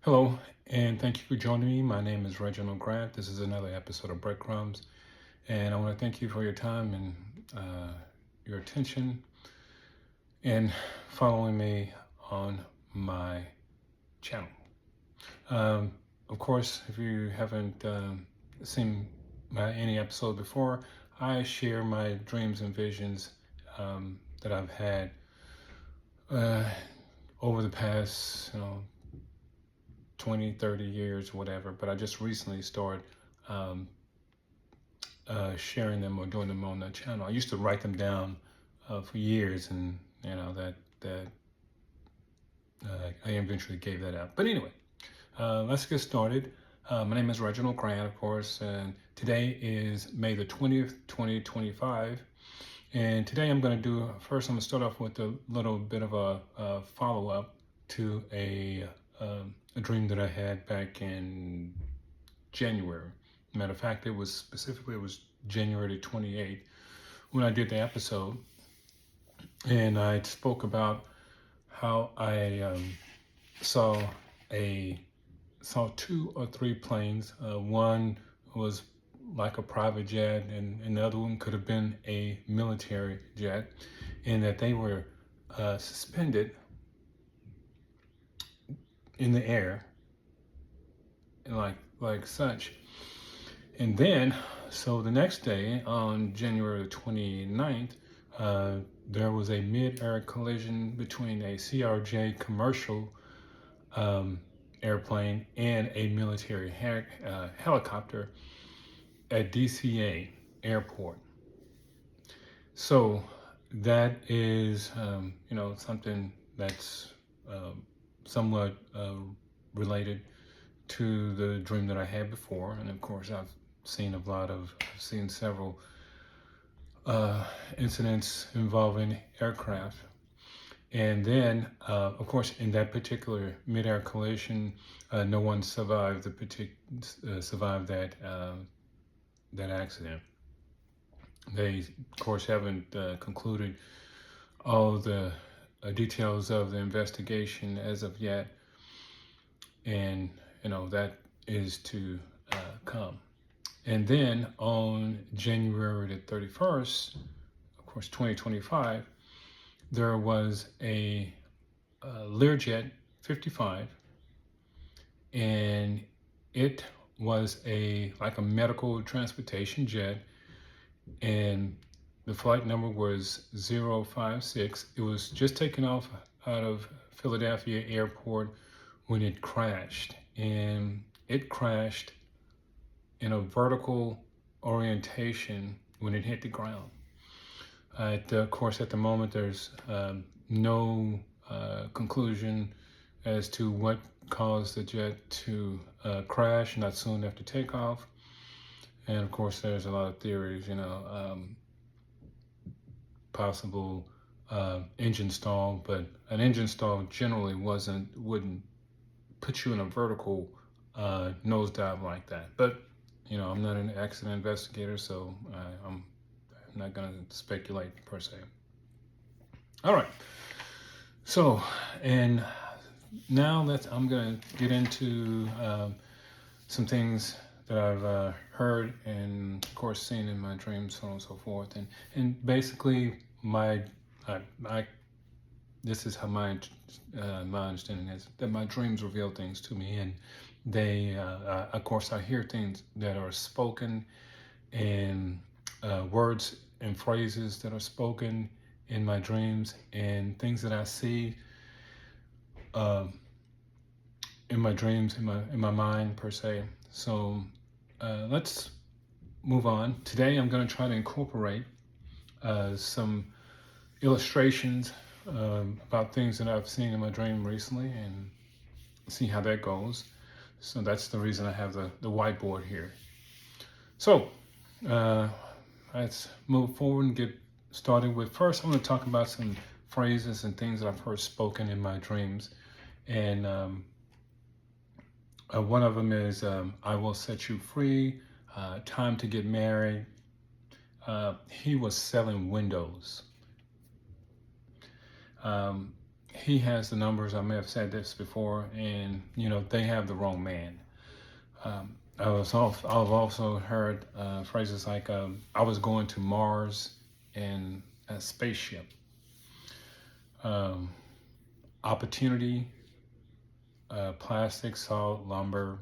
Hello, and thank you for joining me. My name is Reginald Grant. This is another episode of Breadcrumbs, and I want to thank you for your time and your attention and following me on my channel. Um, of course, if you haven't seen any episode before, I share my dreams and visions that I've had uh, over the past, 20, 30 years, whatever. But I just recently started um, sharing them or doing them on the channel. I used to write them down for years, and that I eventually gave that up. But anyway, let's get started. My name is Reginald Grant, of course, and today is May the 20th, 2025. And today I'm going to I'm going to start off with a little bit of a follow up to a dream that I had back in January. Matter of fact, it was January 28th when I did the episode, and I spoke about how I saw a saw two or three planes. One was like a private jet, and the other one could have been a military jet, and that they were suspended in the air, and like such. And then, so the next day, on January 29th, there was a mid-air collision between a CRJ commercial um, airplane and a military helicopter at DCA Airport. So that is, something that's somewhat related to the dream that I had before. And of course, I've seen several incidents involving aircraft. And then, of course, in that particular mid-air collision, no one survived survived that accident. They, of course, haven't concluded all the details of the investigation as of yet, and that is to come. And then on January the 31st, of course, 2025, there was a Learjet 55, and it was like a medical transportation jet, and the flight number was 056. It was just taken off out of Philadelphia Airport when it crashed, and it crashed in a vertical orientation when it hit the ground. Of course, at the moment, there's no conclusion as to what caused the jet to crash not soon after takeoff. And of course, there's a lot of theories, possible engine stall, but an engine stall generally wouldn't put you in a vertical nosedive like that. But I'm not an accident investigator, so I'm not going to speculate per se. All right. So, and now I'm going to get into some things that I've heard and, of course, seen in my dreams, so on and so forth. And basically, this is how my understanding is, that my dreams reveal things to me, and they, of course, I hear things that are spoken, and words and phrases that are spoken in my dreams, and things that I see in my dreams, in my mind per se. So let's move on. Today, I'm going to try to incorporate some illustrations about things that I've seen in my dream recently, and see how that goes. So that's the reason I have the whiteboard here. So let's move forward and get started with, first I'm going to talk about some phrases and things that I've heard spoken in my dreams. And one of them is, I will set you free, time to get married. He was selling windows. he has the numbers. I may have said this before, and they have the wrong man. I've also heard phrases like I was going to Mars in a spaceship. Opportunity, plastic, salt, lumber.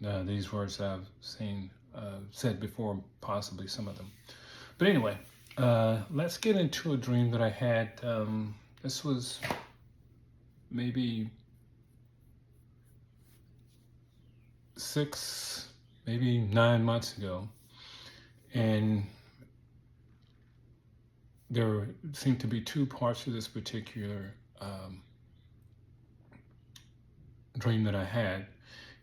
These words I've seen said before, possibly some of them. But anyway, let's get into a dream that I had. This was maybe 6, maybe 9 months ago. And there seemed to be two parts to this particular dream that I had.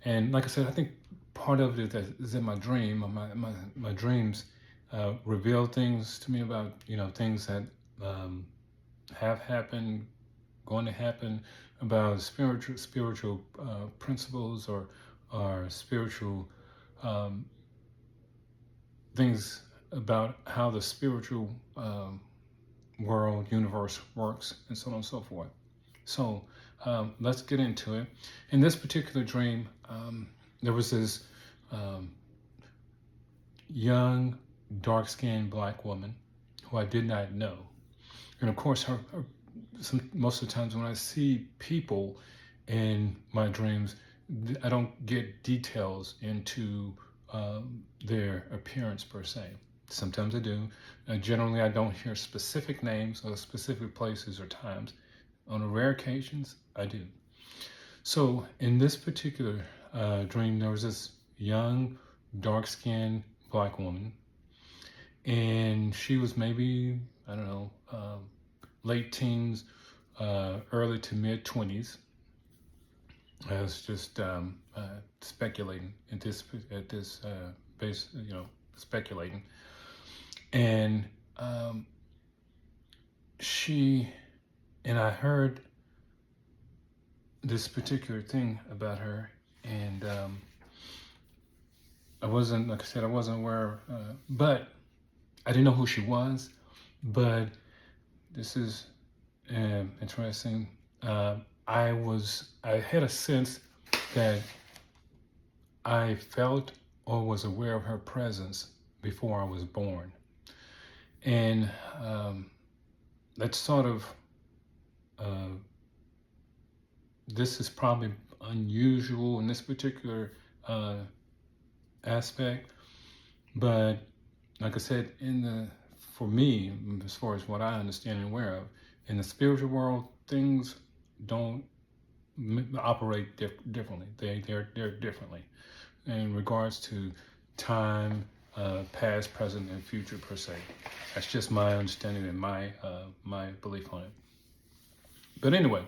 And like I said, I think part of it is in my dream. My dreams reveal things to me about things that have happened, going to happen, about spiritual principles or spiritual things about how the spiritual world, universe works, and so on and so forth. So let's get into it. In this particular dream, there was this young, dark-skinned black woman who I did not know. And of course, most of the times when I see people in my dreams, I don't get details into their appearance per se. Sometimes I do. Generally, I don't hear specific names or specific places or times. On rare occasions, I do. So in this particular dream, there was this young, dark-skinned black woman, and she was maybe, I don't know, late teens, early to mid 20s. I was just speculating at this base, speculating, and I heard this particular thing about her, and I wasn't, like I said, I wasn't aware, but I didn't know who she was. But this is interesting. I had a sense that I felt or was aware of her presence before I was born. And that's sort of, this is probably unusual in this particular aspect. But like I said, for me, as far as what I understand and aware of, in the spiritual world, things don't operate differently. They're differently in regards to time, past, present, and future per se. That's just my understanding and my belief on it. But anyway,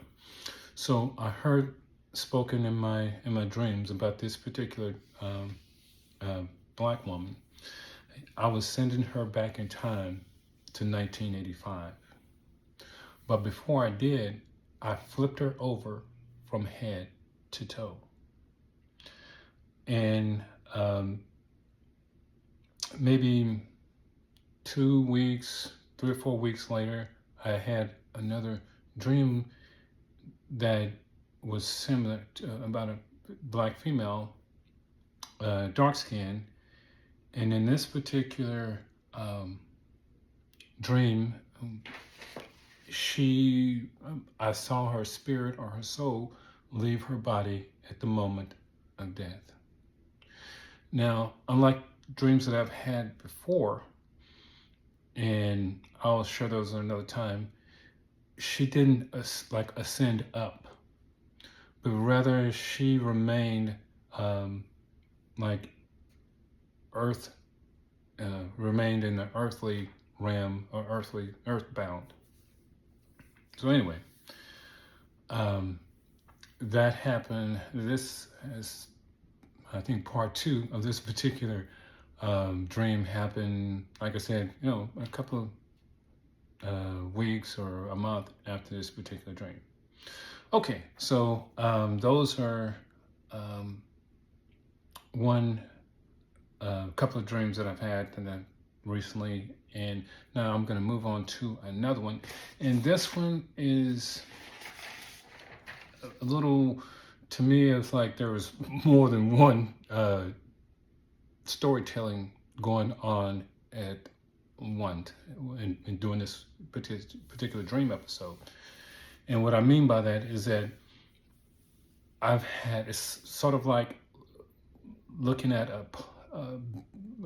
so I heard spoken in my dreams about this particular black woman. I was sending her back in time to 1985. But before I did, I flipped her over from head to toe. And maybe 2 weeks, 3 or 4 weeks later, I had another dream that was similar to, about a black female, dark skin. And in this particular dream, I saw her spirit or her soul leave her body at the moment of death. Now, unlike dreams that I've had before, and I'll share those another time, she didn't ascend up, but rather she remained like earth, remained in the earthly realm or earthbound. So anyway, that happened. This is, I think, part 2 of this particular dream happened, like I said, a couple of weeks or a month after this particular dream. Okay, so those are one couple of dreams that I've had, and recently, and now I'm going to move on to another one. And this one is a little, to me, it's like there was more than one storytelling going on at once in doing this particular dream episode. And what I mean by that is that it's sort of like looking at a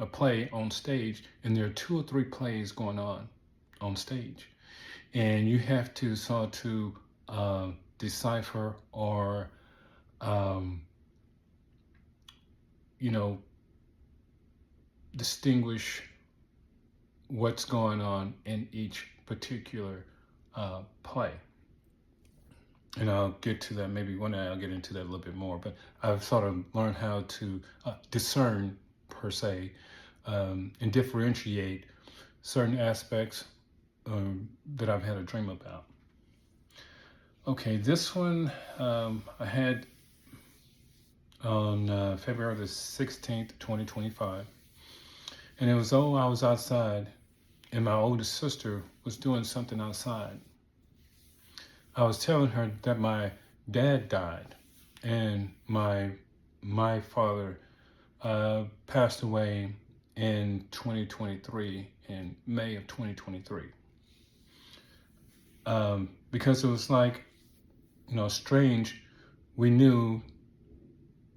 play on stage, and there are 2 or 3 plays going on stage, and you have to sort to decipher or distinguish what's going on in each particular play. And I'll get to that maybe one day. I'll get into that a little bit more. But I've sort of learned how to discern, per se, and differentiate certain aspects that I've had a dream about. Okay, this one I had on February the 16th, 2025. And it was though I was outside and my oldest sister was doing something outside. I was telling her that my dad died and my father passed away in 2023, in May of 2023. Because it was like, strange. We knew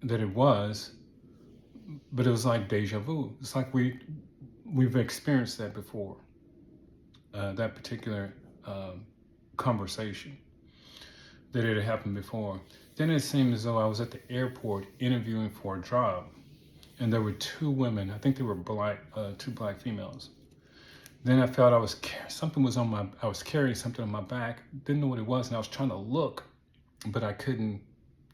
that it was, but it was like deja vu. It's like we've experienced that before, that particular conversation, that it had happened before. Then it seemed as though I was at the airport interviewing for a job, and there were 2 women. I think they were black, 2 black females. Then I felt I was carrying something on my back. Didn't know what it was, and I was trying to look, but I couldn't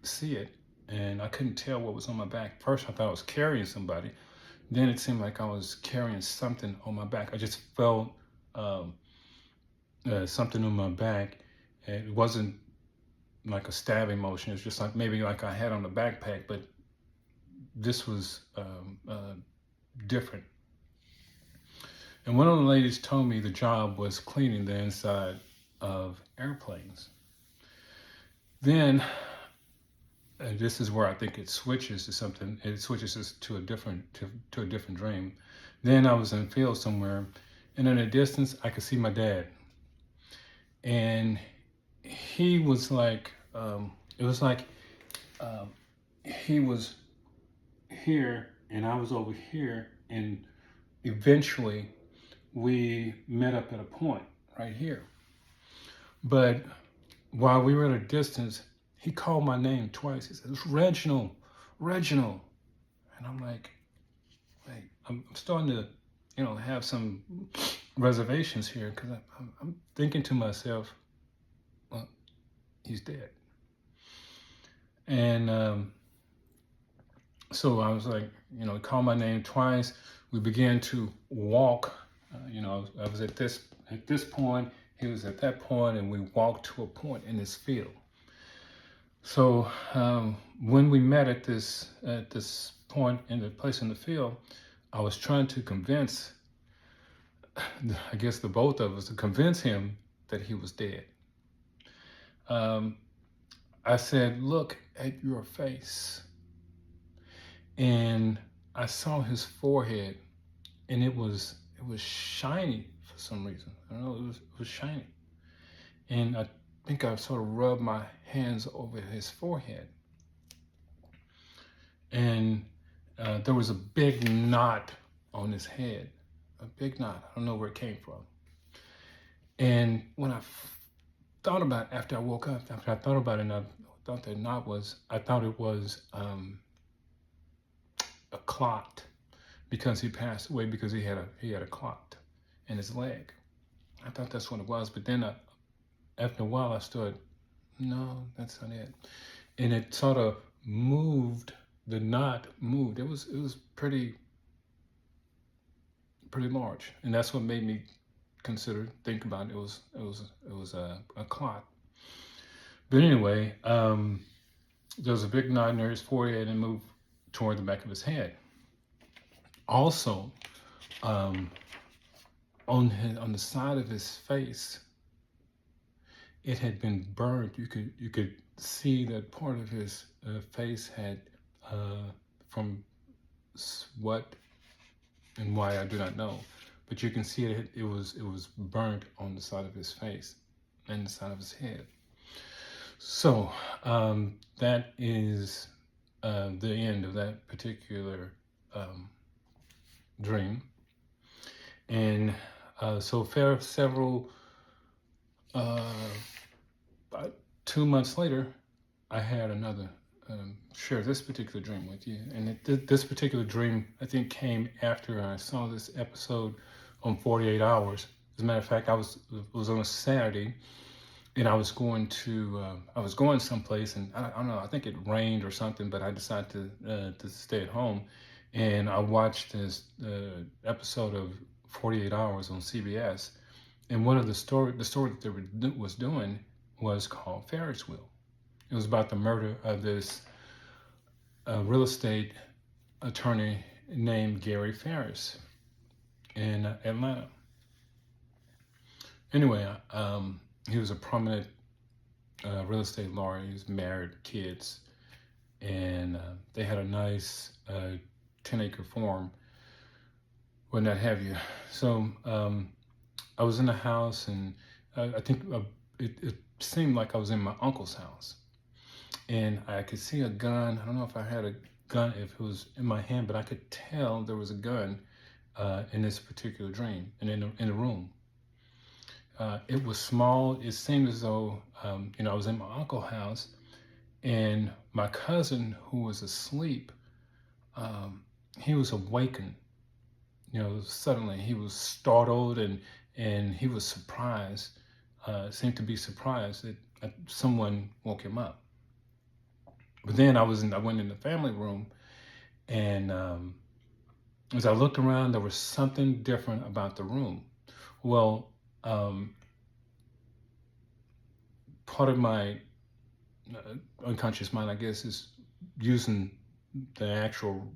see it, and I couldn't tell what was on my back. First, I thought I was carrying somebody. Then it seemed like I was carrying something on my back. I just felt something on my back. It wasn't like a stabbing motion. It's just like maybe like I had on a backpack, but this was different. And one of the ladies told me the job was cleaning the inside of airplanes. Then, and this is where I think it switches to something. It switches to a different dream. Then I was in the field somewhere, and in the distance I could see my dad. And he was like, it was like he was here and I was over here, and eventually we met up at a point right here. But while we were at a distance, he called my name twice. He said, "It's Reginald, Reginald." And I'm like, wait, I'm starting to, have some reservations here, because I'm thinking to myself, well, he's dead. And so I was like, he called my name twice. We began to walk. I was at this point, he was at that point, and we walked to a point in this field. So when we met at this point in the place in the field, I was trying to convince, I guess the both of us, to convince him that he was dead. I said, "Look at your face." And I saw his forehead, and it was shiny for some reason. I don't know, it was shiny. And I think I sort of rubbed my hands over his forehead. And there was a big knot on his head, a big knot. I don't know where it came from. And when I thought about it, after I woke up, after I thought about it, and I thought that knot was, I thought it was a clot, because he passed away because he had a clot in his leg. I thought that's what it was, but then after a while I stood, no, that's not it. And it sort of moved, the knot moved. It was pretty large, and that's what made me think about it. It was a clot. But anyway, there was a big knot near his forehead and moved toward the back of his head. Also, on the side of his face, it had been burned. You could see that part of his face had from what and why I do not know, but you can see it was burnt on the side of his face and the side of his head. So that is the end of that particular dream. And so several, about 2 months later, I had another share this particular dream with you. And this particular dream, I think, came after I saw this episode on 48 Hours. As a matter of fact, it was on a Saturday, and I was going someplace, and I don't know, I think it rained or something, but I decided to stay at home, and I watched this episode of 48 Hours on CBS, and the story that was doing was called Ferris Wheel. It was about the murder of this real estate attorney named Gary Ferris in Atlanta. Anyway, he was a prominent real estate lawyer. He was married, kids, and they had a nice 10-acre farm, what not have you. So I was in the house, and I think it seemed like I was in my uncle's house. And I could see a gun. I don't know if I had a gun, if it was in my hand, but I could tell there was a gun in this particular dream and in the room. It was small. It seemed as though, I was in my uncle's house, and my cousin, who was asleep, he was awakened. Suddenly he was startled, and he was surprised. Seemed to be surprised that someone woke him up. But then I went in the family room, and as I looked around, there was something different about the room. Well, part of my unconscious mind, I guess, is using the actual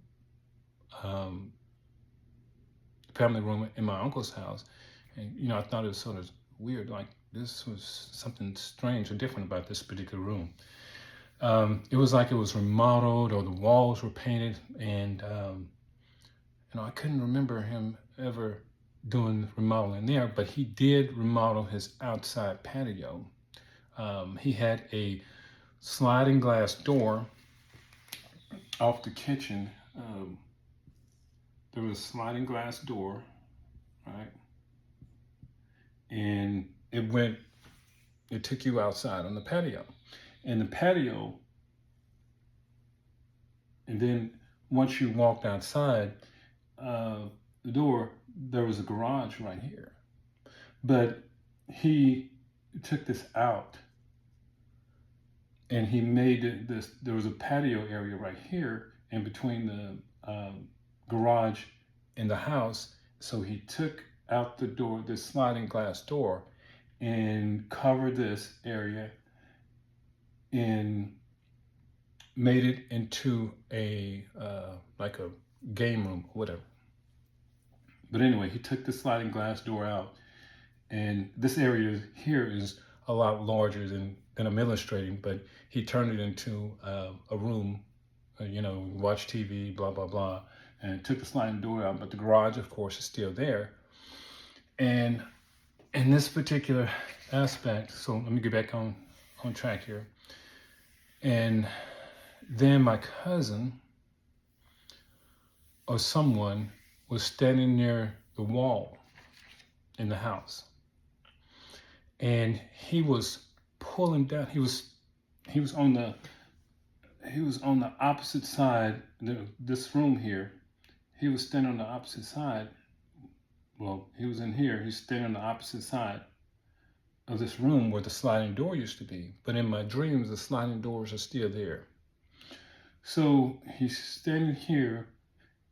family room in my uncle's house. And, I thought it was sort of weird, like this was something strange or different about this particular room. It was like it was remodeled, or the walls were painted, and I couldn't remember him ever doing remodeling there, but he did remodel his outside patio. He had a sliding glass door off the kitchen. There was a sliding glass door, right? And it took you outside on the patio. And the patio, and then once you walked outside the door, there was a garage right here. But he took this out, and he made this, there was a patio area right here in between the garage and the house. So he took out the door, this sliding glass door, and covered this area and made it into a like a game room or whatever. But anyway, he took the sliding glass door out, and this area here is a lot larger than I'm illustrating, but he turned it into a room, watch TV, blah, blah, blah, and took the sliding door out, but the garage, of course, is still there. And in this particular aspect, so let me get back on track here. And then my cousin or someone was standing near the wall in the house, and he was pulling down. He was on the opposite side. This room here, he was standing on the opposite side. Well, he was in here. He's standing on the opposite side of this room where the sliding door used to be. But in my dreams, the sliding doors are still there. So he's standing here,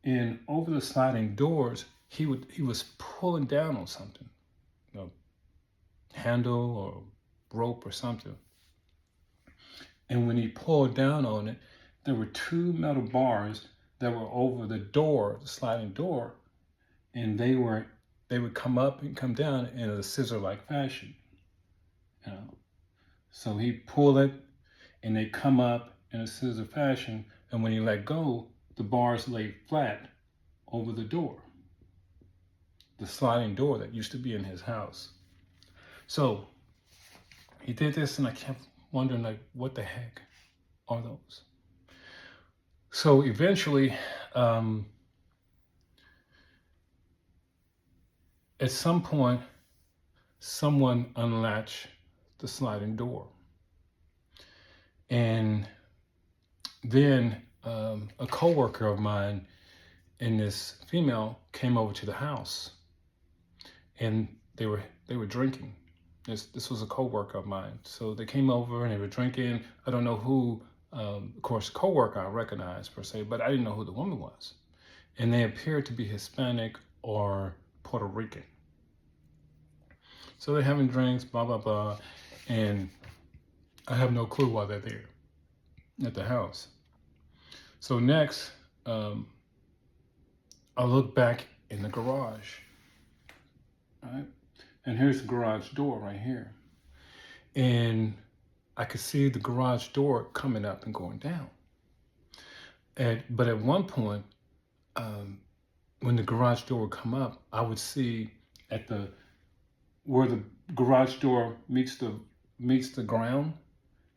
and over the sliding doors, he was pulling down on something, handle or rope or something. And when he pulled down on it, there were two metal bars that were over the door, the sliding door, and they were they would come up and come down in a scissor-like fashion. You know, so he pulled it, and they come up in a scissor fashion. And when he let go, the bars lay flat over the door, the sliding door that used to be in his house. So he did this, and I kept wondering, like, what the heck are those? So eventually, at some point, someone unlatched the sliding door. And then a coworker of mine and this female came over to the house, and they were drinking. This was a coworker of mine. So they came over and they were drinking. I don't know who, of course, coworker I recognized per se, but I didn't know who the woman was. And they appeared to be Hispanic or Puerto Rican. So they're having drinks, blah, blah, blah. And I have no clue why they're there at the house. So next, I look back in the garage. All right? And here's the garage door right here. And I could see the garage door coming up and going down. But at one point, when the garage door would come up, I would see where the garage door meets the ground,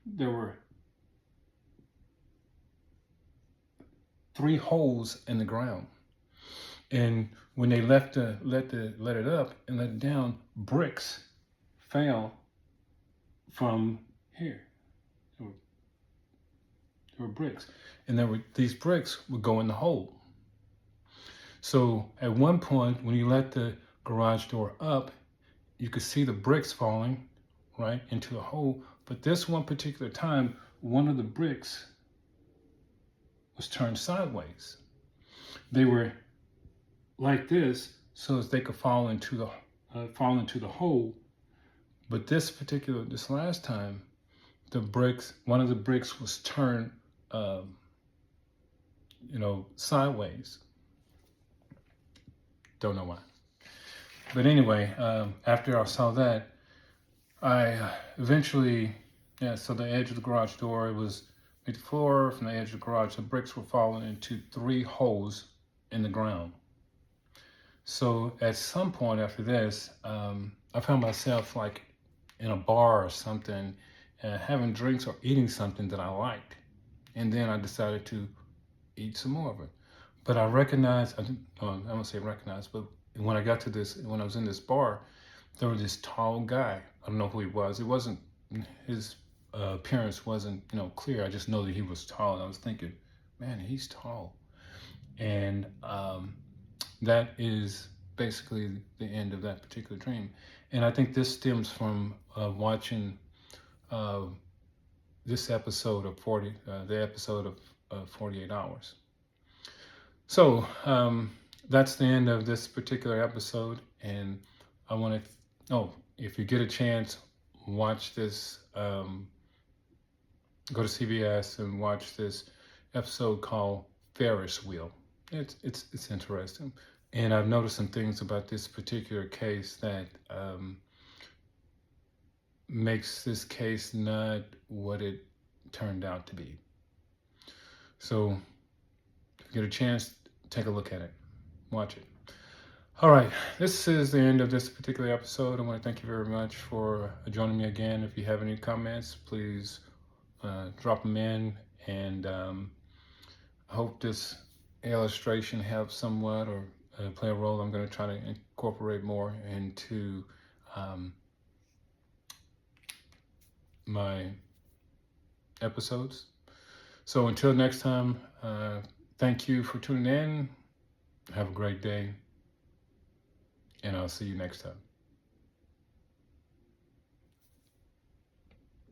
there were 3 holes in the ground. And when they let it up and let it down, bricks fell from here. There were bricks, and these bricks would go in the hole. So at one point, when you let the garage door up, you could see the bricks falling right into the hole. But this one particular time, one of the bricks was turned sideways. They were like this so as they could fall into the hole. But this last time, one of the bricks was turned, sideways. Don't know why. But anyway, after I saw that, I eventually, so the edge of the garage door, it was the floor from the edge of the garage, the bricks were falling into 3 holes in the ground. So at some point after this, I found myself like in a bar or something, having drinks or eating something that I liked. And then I decided to eat some more of it. But I don't say recognize, but when I was in this bar, there was this tall guy. I don't know who he was. His appearance wasn't, clear. I just know that he was tall. And I was thinking, man, he's tall. And that is basically the end of that particular dream. And I think this stems from watching this episode of 48 Hours. So that's the end of this particular episode. And I want to, if you get a chance, watch this, go to CBS and watch this episode called Ferris Wheel. It's interesting. And I've noticed some things about this particular case that makes this case not what it turned out to be. So if you get a chance, take a look at it. Watch it. All right, this is the end of this particular episode. I want to thank you very much for joining me again. If you have any comments, please drop them in. And I hope this illustration helps somewhat or play a role. I'm going to try to incorporate more into my episodes. So until next time, thank you for tuning in. Have a great day. And I'll see you next time.